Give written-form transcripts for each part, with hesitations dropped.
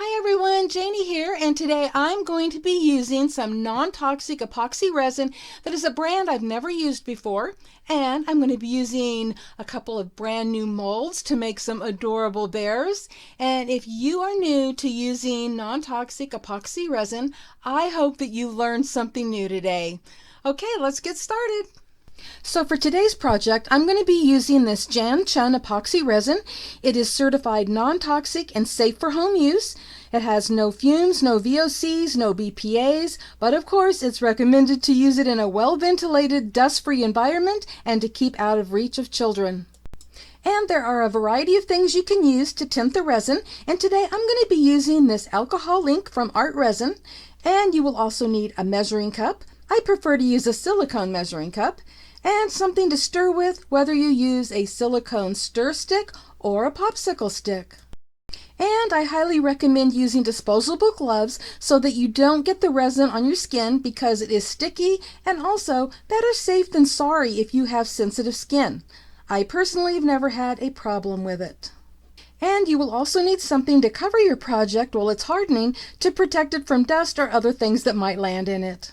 Hi everyone, Janie here, and today I'm going to be using some non-toxic epoxy resin that is a brand I've never used before, and I'm going to be using a couple of brand new molds to make some adorable bears. And if you are new to using non-toxic epoxy resin, I hope that you learned something new today. Okay, let's get started. So for today's project, I'm going to be using this Jan Chun epoxy resin. It is certified non-toxic and safe for home use. It has no fumes, no VOCs, no BPAs, but of course it's recommended to use it in a well-ventilated, dust-free environment and to keep out of reach of children. And there are a variety of things you can use to tint the resin, and today I'm going to be using this alcohol ink from Art Resin, and you will also need a measuring cup. I prefer to use a silicone measuring cup, and something to stir with, whether you use a silicone stir stick or a popsicle stick. And I highly recommend using disposable gloves so that you don't get the resin on your skin because it is sticky, and also better safe than sorry if you have sensitive skin. I personally have never had a problem with it. And you will also need something to cover your project while it's hardening to protect it from dust or other things that might land in it.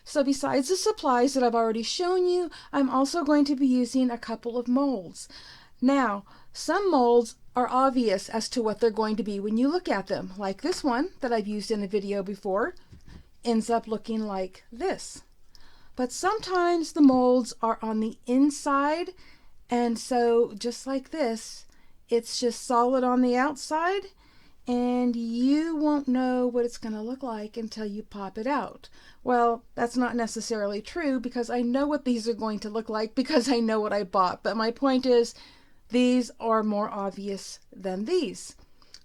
So besides the supplies that I've already shown you, I'm also going to be using a couple of molds. Now, some molds are obvious as to what they're going to be when you look at them, like this one that I've used in a video before, ends up looking like this. But sometimes the molds are on the inside, and so just like this, it's just solid on the outside, and you won't know what it's going to look like until you pop it out. Well, that's not necessarily true because I know what these are going to look like because I know what I bought. But my point is, these are more obvious than these.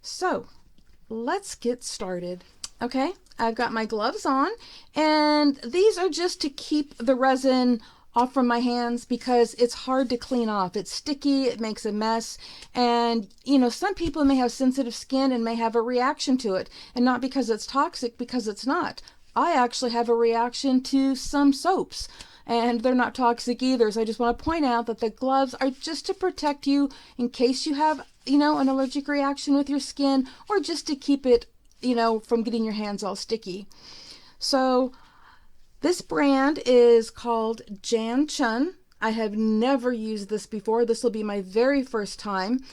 So let's get started. Okay, I've got my gloves on, and these are just to keep the resin off from my hands because it's hard to clean off. It's sticky, it makes a mess, and some people may have sensitive skin and may have a reaction to it, and not because it's toxic, because it's not. I actually have a reaction to some soaps, and they're not toxic either. So I just want to point out that the gloves are just to protect you in case you have an allergic reaction with your skin, or just to keep it from getting your hands all sticky. So this brand is called Jan Chun. I have never used this before. This will be my very first time.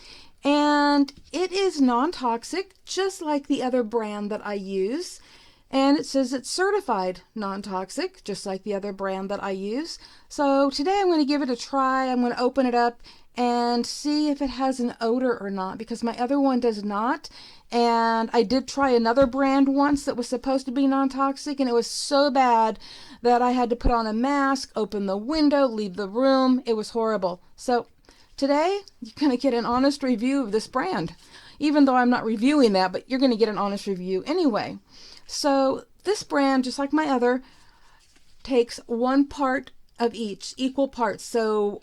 And it is non-toxic, just like the other brand that I use. And it says it's certified non-toxic, just like the other brand that I use. So today I'm going to give it a try. I'm going to open it up and see if it has an odor or not, because my other one does not. And I did try another brand once that was supposed to be non-toxic, and it was so bad that I had to put on a mask, open the window, leave the room. It was horrible. So today you're going to get an honest review of this brand, even though I'm not reviewing that, but you're going to get an honest review anyway. So this brand, just like my other, takes 1 part of each, equal parts. So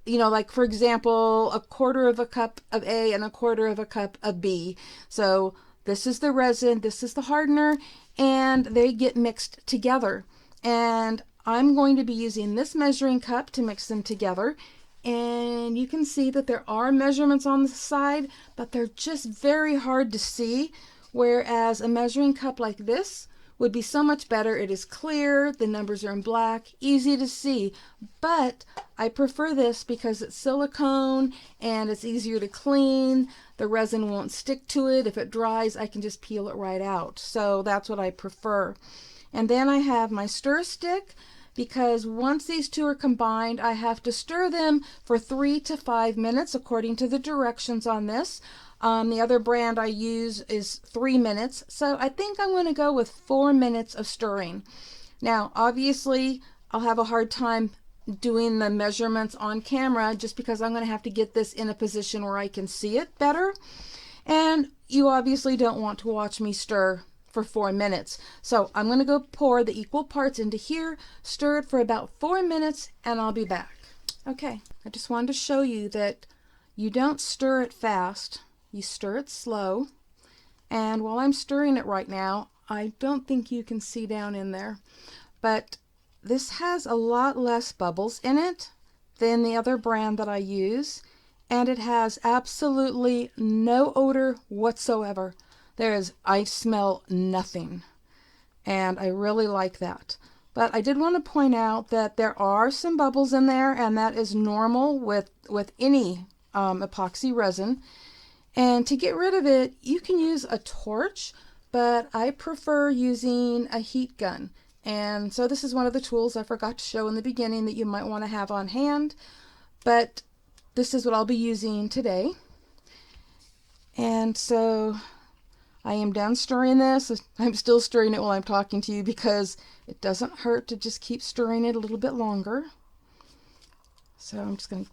like for example, 1/4 of a cup of A and 1/4 of a cup of B. So this is the resin, this is the hardener, and they get mixed together. And I'm going to be using this measuring cup to mix them together. And you can see that there are measurements on the side, but they're just very hard to see. Whereas a measuring cup like this would be so much better. It is clear, the numbers are in black, easy to see. But I prefer this because it's silicone and it's easier to clean. The resin won't stick to it. If it dries, I can just peel it right out. So that's what I prefer. And then I have my stir stick, because once these two are combined, I have to stir them for 3 to 5 minutes according to the directions on this. The other brand I use is 3 minutes, so I think I'm going to go with 4 minutes of stirring. Now, obviously, I'll have a hard time doing the measurements on camera just because I'm going to have to get this in a position where I can see it better. And you obviously don't want to watch me stir for 4 minutes. So I'm going to go pour the equal parts into here, stir it for about 4 minutes, and I'll be back. Okay, I just wanted to show you that you don't stir it fast. You stir it slow, and while I'm stirring it right now, I don't think you can see down in there, but this has a lot less bubbles in it than the other brand that I use, and it has absolutely no odor whatsoever. I smell nothing, and I really like that. But I did want to point out that there are some bubbles in there, and that is normal with any epoxy resin. And to get rid of it, you can use a torch, but I prefer using a heat gun. And so this is one of the tools I forgot to show in the beginning that you might want to have on hand, but this is what I'll be using today. And so I am done stirring this. I'm still stirring it while I'm talking to you because it doesn't hurt to just keep stirring it a little bit longer. So I'm just going to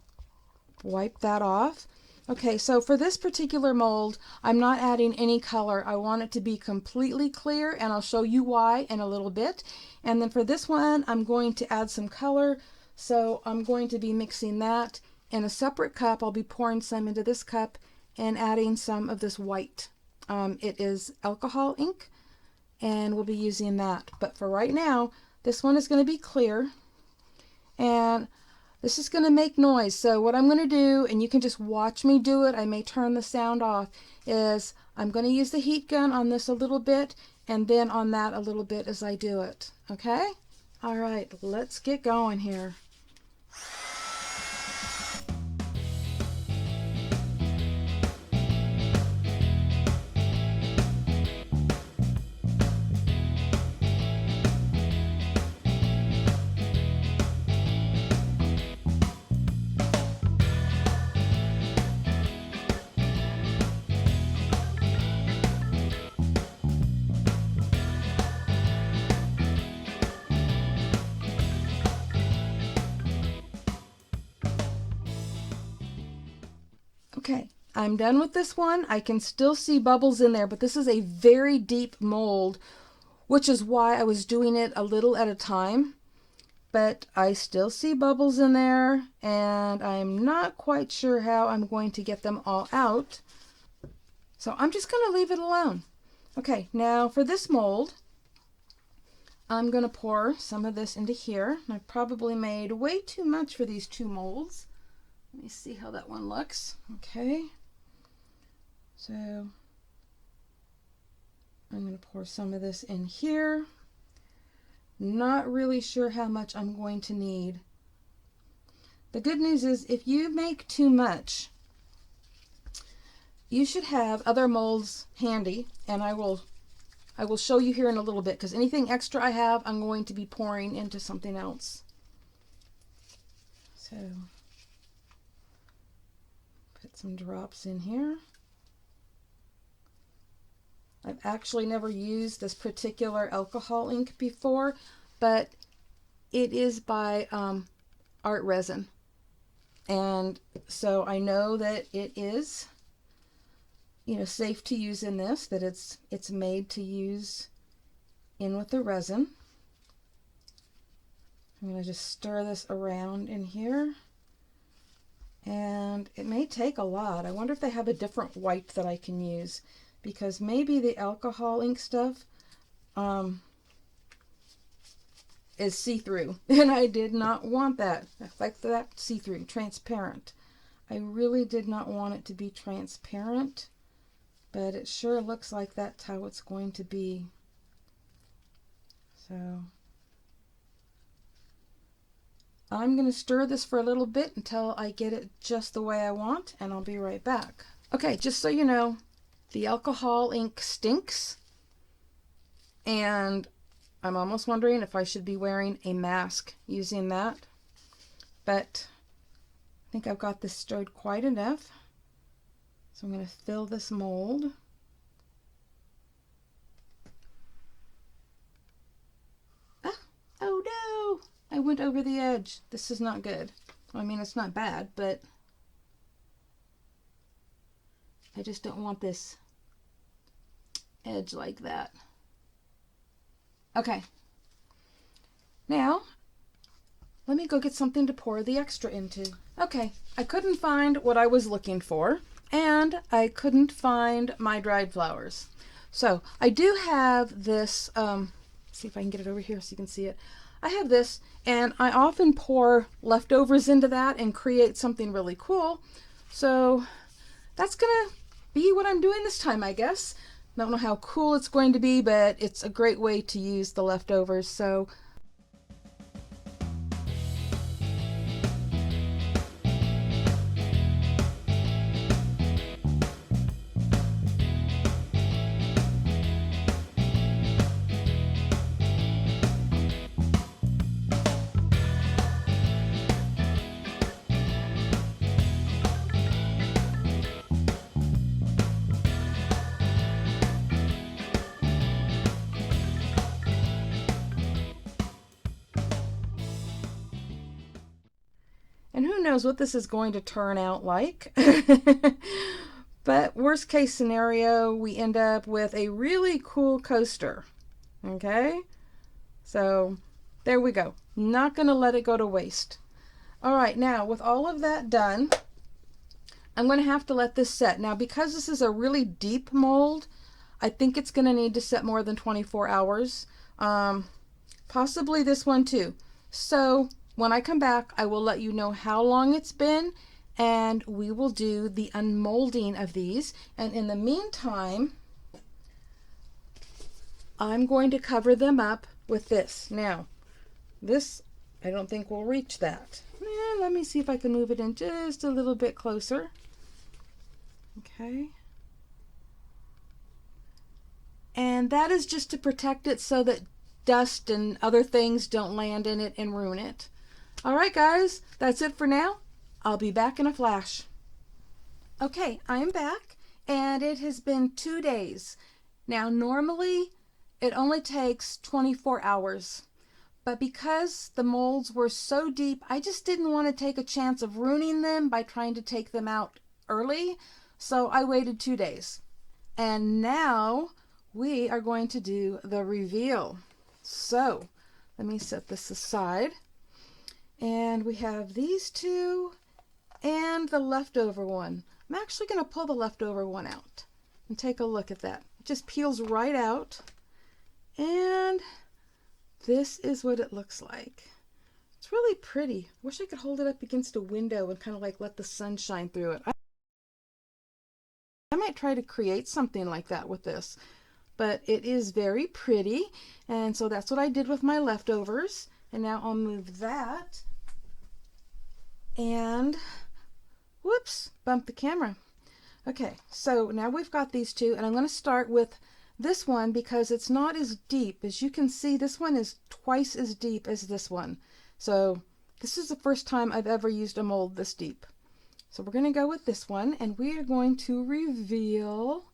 wipe that off. Okay, so for this particular mold, I'm not adding any color. I want it to be completely clear, and I'll show you why in a little bit. And then for this one, I'm going to add some color. So I'm going to be mixing that in a separate cup. I'll be pouring some into this cup and adding some of this white. It is alcohol ink, and we'll be using that. But for right now, this one is going to be clear, and this is going to make noise. So what I'm going to do, and you can just watch me do it, I may turn the sound off, is I'm going to use the heat gun on this a little bit, and then on that a little bit as I do it. Okay? All right, let's get going here. Okay, I'm done with this one. I can still see bubbles in there, but this is a very deep mold, which is why I was doing it a little at a time. But I still see bubbles in there, and I'm not quite sure how I'm going to get them all out. So I'm just going to leave it alone. Okay, now for this mold, I'm going to pour some of this into here. I probably made way too much for these two molds. Let me see how that one looks. Okay, so I'm going to pour some of this in here. Not really sure how much I'm going to need. The good news is if you make too much, you should have other molds handy, and I will show you here in a little bit, because anything extra I have, I'm going to be pouring into something else. So put some drops in here. I've actually never used this particular alcohol ink before, but it is by Art Resin. And so I know that it is, safe to use in this, that it's made to use in with the resin. I'm going to just stir this around in here. And it may take a lot. I wonder if they have a different white that I can use, because maybe the alcohol ink stuff is see-through, and I did not want that. I like that see-through, transparent. I really did not want it to be transparent, but it sure looks like that's how it's going to be. So I'm going to stir this for a little bit until I get it just the way I want, and I'll be right back. Okay, just so you know, the alcohol ink stinks, and I'm almost wondering if I should be wearing a mask using that, but I think I've got this stirred quite enough. So I'm going to fill this mold. Oh no! I went over the edge. This is not good. I mean, it's not bad, but I just don't want this edge like that. Okay. Now, let me go get something to pour the extra into. Okay, I couldn't find what I was looking for, and I couldn't find my dried flowers. So I do have this, see if I can get it over here so you can see it. I have this, and I often pour leftovers into that and create something really cool. So that's gonna be what I'm doing this time, I guess. Don't know how cool it's going to be, but it's a great way to use the leftovers. So and who knows what this is going to turn out like. But worst case scenario, we end up with a really cool coaster. Okay? So there we go. Not going to let it go to waste. All right, now with all of that done, I'm going to have to let this set. Now, because this is a really deep mold, I think it's going to need to set more than 24 hours. Possibly this one too. So when I come back, I will let you know how long it's been, and we will do the unmolding of these. And in the meantime, I'm going to cover them up with this. Now, this, I don't think we'll reach that. Let me see if I can move it in just a little bit closer. Okay. And that is just to protect it so that dust and other things don't land in it and ruin it. All right, guys, that's it for now. I'll be back in a flash. Okay, I'm back, and it has been 2 days. Now, normally, it only takes 24 hours. But because the molds were so deep, I just didn't want to take a chance of ruining them by trying to take them out early. So I waited 2 days. And now we are going to do the reveal. So let me set this aside. And we have these two and the leftover one. I'm actually going to pull the leftover one out and take a look at that. It just peels right out. And this is what it looks like. It's really pretty. I wish I could hold it up against a window and kind of like let the sun shine through it. I might try to create something like that with this, but it is very pretty. And so that's what I did with my leftovers. And now I'll move that. And whoops, bumped the camera. Okay, so now we've got these two, and I'm going to start with this one because it's not as deep. As you can see, this one is twice as deep as this one. So this is the first time I've ever used a mold this deep. So we're going to go with this one, and we are going to reveal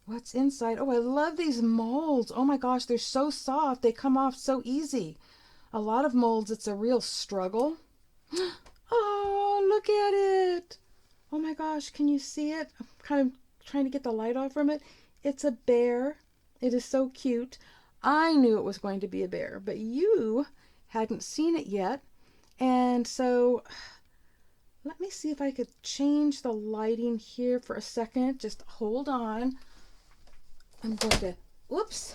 what's inside. Oh, I love these molds. Oh my gosh, they're so soft. They come off so easy. A lot of molds, it's a real struggle. Oh, look at it. Oh my gosh, can you see it? I'm kind of trying to get the light off from it. It's a bear. It is so cute. I knew it was going to be a bear, but you hadn't seen it yet. And so let me see if I could change the lighting here for a second. Just hold on. I'm going to, whoops,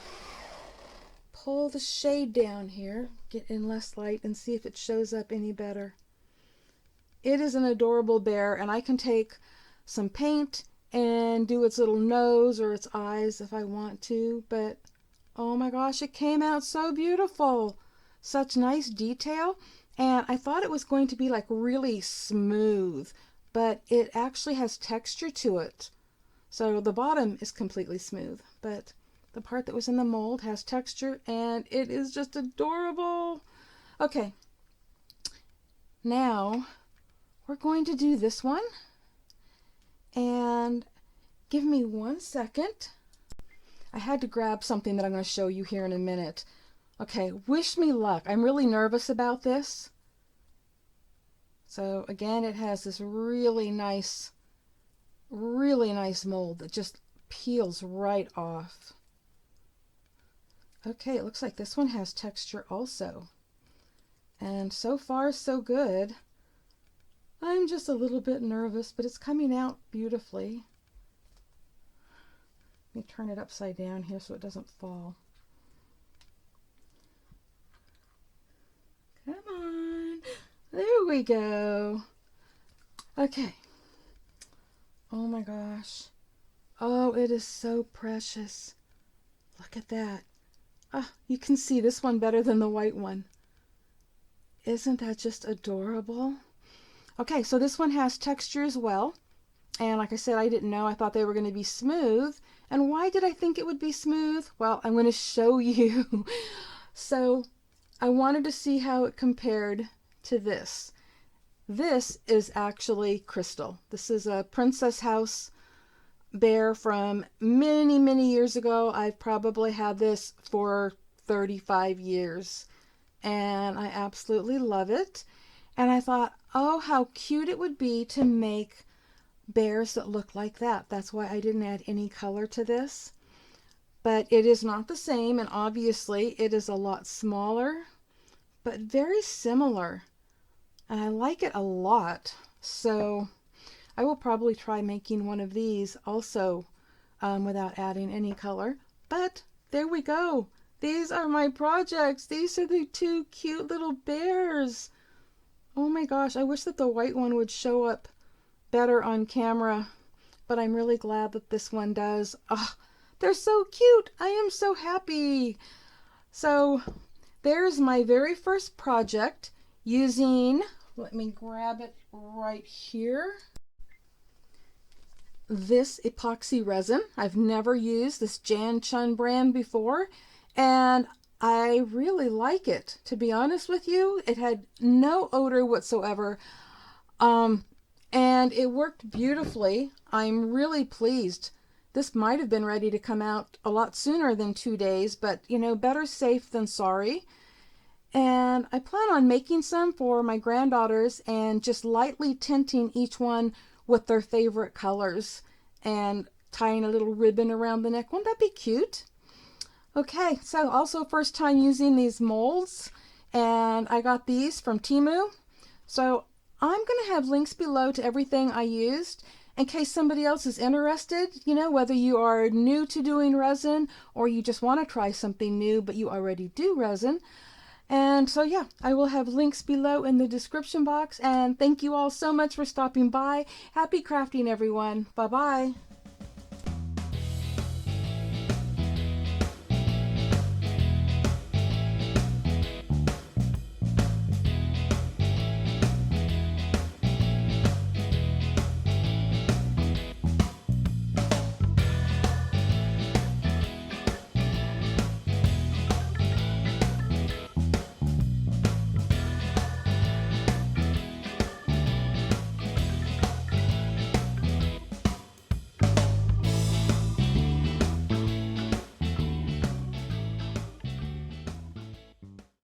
pull the shade down here, get in less light, and see if it shows up any better. It is an adorable bear, and I can take some paint and do its little nose or its eyes if I want to, but oh my gosh, it came out so beautiful. Such nice detail. And I thought it was going to be like really smooth, but it actually has texture to it. So the bottom is completely smooth, but the part that was in the mold has texture, and it is just adorable. Okay, now we're going to do this one, and give me 1 second. I had to grab something that I'm going to show you here in a minute. Okay, wish me luck. I'm really nervous about this. So again, it has this really nice mold that just peels right off. Okay, it looks like this one has texture also. And so far, so good. I'm just a little bit nervous, but it's coming out beautifully. Let me turn it upside down here so it doesn't fall. Come on. There we go. Okay. Oh my gosh. Oh, it is so precious. Look at that. Ah, you can see this one better than the white one. Isn't that just adorable? Okay, so this one has texture as well. And like I said, I didn't know. I thought they were going to be smooth. And why did I think it would be smooth? Well, I'm going to show you. So I wanted to see how it compared to this. This is actually crystal. This is a Princess House bear from many, many years ago. I've probably had this for 35 years. And I absolutely love it. And I thought, oh, how cute it would be to make bears that look like that. That's why I didn't add any color to this. But it is not the same, and obviously it is a lot smaller, but very similar. And I like it a lot. So I will probably try making one of these also without adding any color. But there we go. These are my projects. These are the two cute little bears. Oh my gosh, I wish that the white one would show up better on camera, but I'm really glad that this one does. Oh, they're so cute. I am so happy. So there's my very first project using, let me grab it right here, this epoxy resin. I've never used this Jan Chun brand before, and I really like it. To be honest with you, it had no odor whatsoever. And it worked beautifully. I'm really pleased. This might have been ready to come out a lot sooner than 2 days, but you know, better safe than sorry. And I plan on making some for my granddaughters and just lightly tinting each one with their favorite colors and tying a little ribbon around the neck. Wouldn't that be cute? Okay, so also first time using these molds, and I got these from Temu. So I'm going to have links below to everything I used in case somebody else is interested, you know, whether you are new to doing resin or you just want to try something new but you already do resin. And so yeah, I will have links below in the description box, and thank you all so much for stopping by. Happy crafting, everyone. Bye bye.